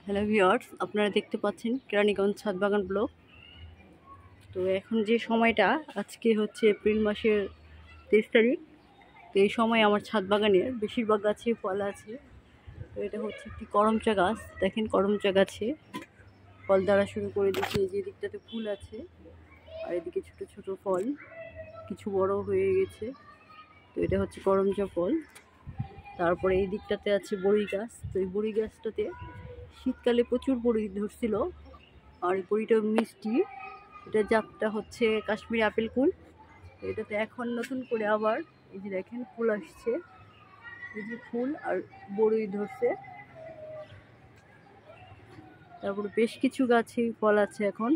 Hello viewers, আপনারা দেখতে পাচ্ছেন কেরানীগঞ্জ ছাদ বাগান ব্লগ। তো এখন যে সময়টা আজকে হচ্ছে এপ্রিল মাসের 23 তারিখ। তো এই সময় আমার ছাদ বাগানের বেশিরভাগ গাছে ফল আছে। তো এটা হচ্ছে একটি করমচা গাছ। দেখেন করমচা গাছে ফল দ্বারা শুরু করে দিচ্ছে। এই যে দিকটাতে ফুল আছে আর এদিকে ছোট ছোট ফল, কিছু বড় হয়ে গেছে। তো এটা হচ্ছে করমচা ফল। তারপরে এই দিকটাতে আছে বড়ি গাছ। তো এই বড়ি গাছটাতে শীতকালে প্রচুর বড়ি ধরছিল আর এই বড়িটা মিষ্টি। এটা জাতটা হচ্ছে কাশ্মীরি আপেল কুল। এটাতে এখন নতুন করে আবার এই যে দেখেন ফুল আসছে, এই যে ফুল আর বড়ি ধরছে। তারপরে বেশ কিছু গাছে ফল আছে এখন,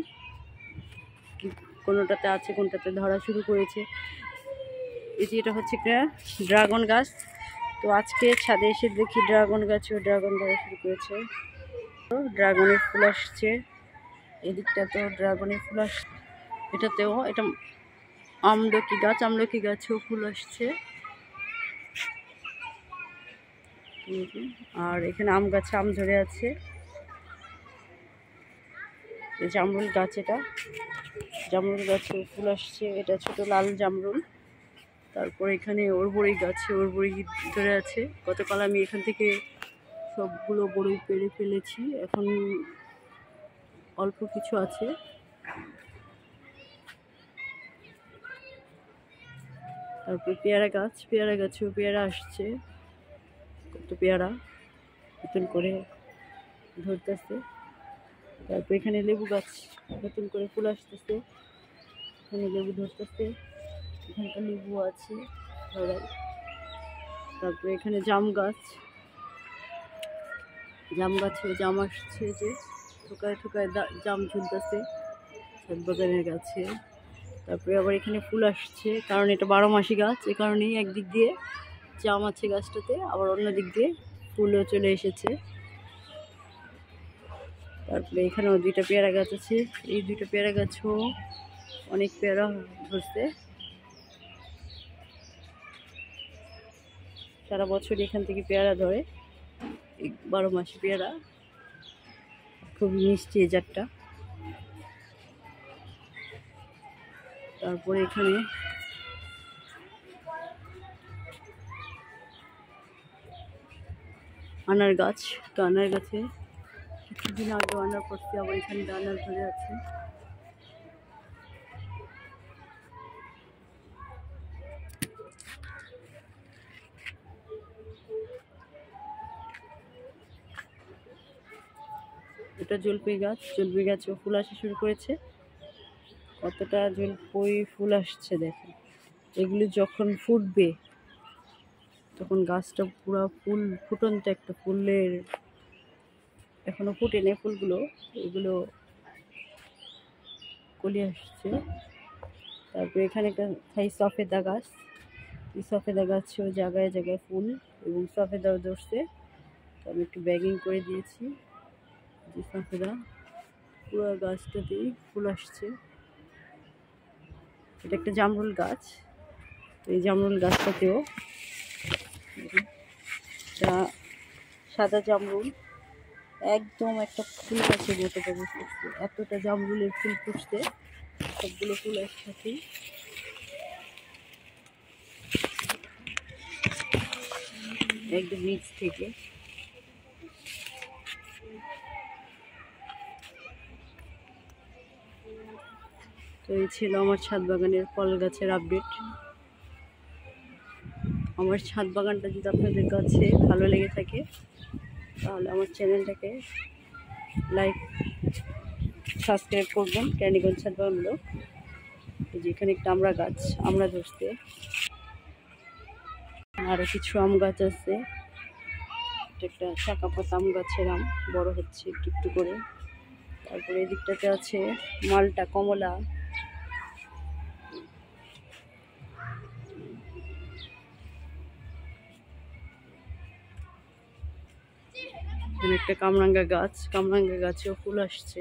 কোনোটাতে আছে কোনটাতে ধরা শুরু করেছে। এই যে এটা হচ্ছে একটা ড্রাগন গাছ। তো আজকে ছাদে এসে দেখি ড্রাগন গাছেও ড্রাগন ধরা শুরু করেছে। ড্রাগনের ফুল আসছে, এদিকটাতেও ড্রাগনের ফুল আসছে। এটাতেও এটা আমলকি গাছ, আমলকি গাছেও ফুল আসছে। আর এখানে আম গাছে আম ধরে আছে। এই জামরুল গাছ, এটা জামরুল গাছে ফুল আসছে। এটা ছোট লাল জামরুল। তারপর এখানে ওরবড়ি গাছে ওরবড়ি ধরে আছে। গতকাল আমি এখান থেকে সবগুলো বড়ি পেড়ে ফেলেছি, এখন অল্প কিছু আছে। তারপর পেয়ারা গাছ, পেয়ারা গাছেও পেয়ারা আসছে, কত পেয়ারা নতুন করে ধরতেছে। তারপর এখানে লেবু গাছ, নতুন করে ফুল আসতেছে, এখানে লেবু ধরতেছে, এখানকার লেবু আছে ধরাই। তারপরে এখানে জাম গাছ, জাম গাছে জাম আসছে, যে ঠোকায় ঠোকায় জাম ঝুলতেছে ছাদ বাগানের গাছে। তারপরে আবার এখানে ফুল আসছে, কারণ এটা 12 মাসি গাছ, এ কারণেই একদিক দিয়ে জাম আছে গাছটাতে, আবার অন্য দিক দিয়ে ফুলও চলে এসেছে। তারপরে এখানেও 2টা পেয়ারা গাছ আছে, এই 2টা পেয়ারা গাছও অনেক পেয়ারা ধরছে। সারা বছর এখান থেকে পেয়ারা ধরে, 12 মাসি পেয়ারা, খুবই মিষ্টি এই জাতটা। তারপরে এখানে আনার গাছ, তো আনার গাছে কিছুদিন আগে আনার করতে, আবার এখানে আনার ধরে আছে। এটা জলপাই গাছ, জলপাই গাছেও ফুল আসা শুরু করেছে। কতটা জলপাই ফুল আসছে দেখেন। এগুলি যখন ফুটবে তখন গাছটা পুরো ফুল ফুটন্ত একটা ফুলের, এখনো ফুটে নেই ফুলগুলো, এগুলো কলি আসছে। তারপরে এখানে একটা থাই সফেদা গাছ, এই সফেদা গাছেও জায়গায় জায়গায় ফুল এবং সফেদাও ধরছে। তো আমি একটু ব্যাগিং করে দিয়েছি, যে সফেদা পুরো গাছটাতেই ফুল আসছে। এটা একটা জামরুল গাছ, তো এই জামরুল গাছটাতেও সাদা জামরুল, একদম একটা ফুল গাছের মতো করে ফুটছে, এতটা জামরুলের ফুল ফুটছে, সবগুলো ফুল একসাথে। একদম নিচ থেকে। তো এই ছিল আমার ছাদ বাগানের ফল গাছের আপডেট। আমার ছাদ বাগানটা যদি আপনাদের কাছে ভালো লেগে থাকে তাহলে আমার চ্যানেলটাকে লাইক সাবস্ক্রাইব করবেন। কেরানীগঞ্জ ছাদ বাগান ব্লগ। যেখানে একটা আমরা গাছ, আমরা ধরতে আরও কিছু আম গাছ আছে। এটা একটা শাখা পাতা আম গাছের আম বড় হচ্ছে একটু একটু করে। তারপরে এদিকটাতে আছে মালটা, কমলা। এখানে একটা কামরাঙ্গা গাছ, কামরাঙ্গা গাছেও ফুল আসছে।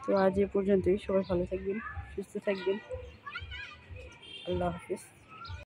তো আজ এ পর্যন্তই, সবাই ভালো থাকবেন, সুস্থ থাকবেন। আল্লাহ হাফিজ।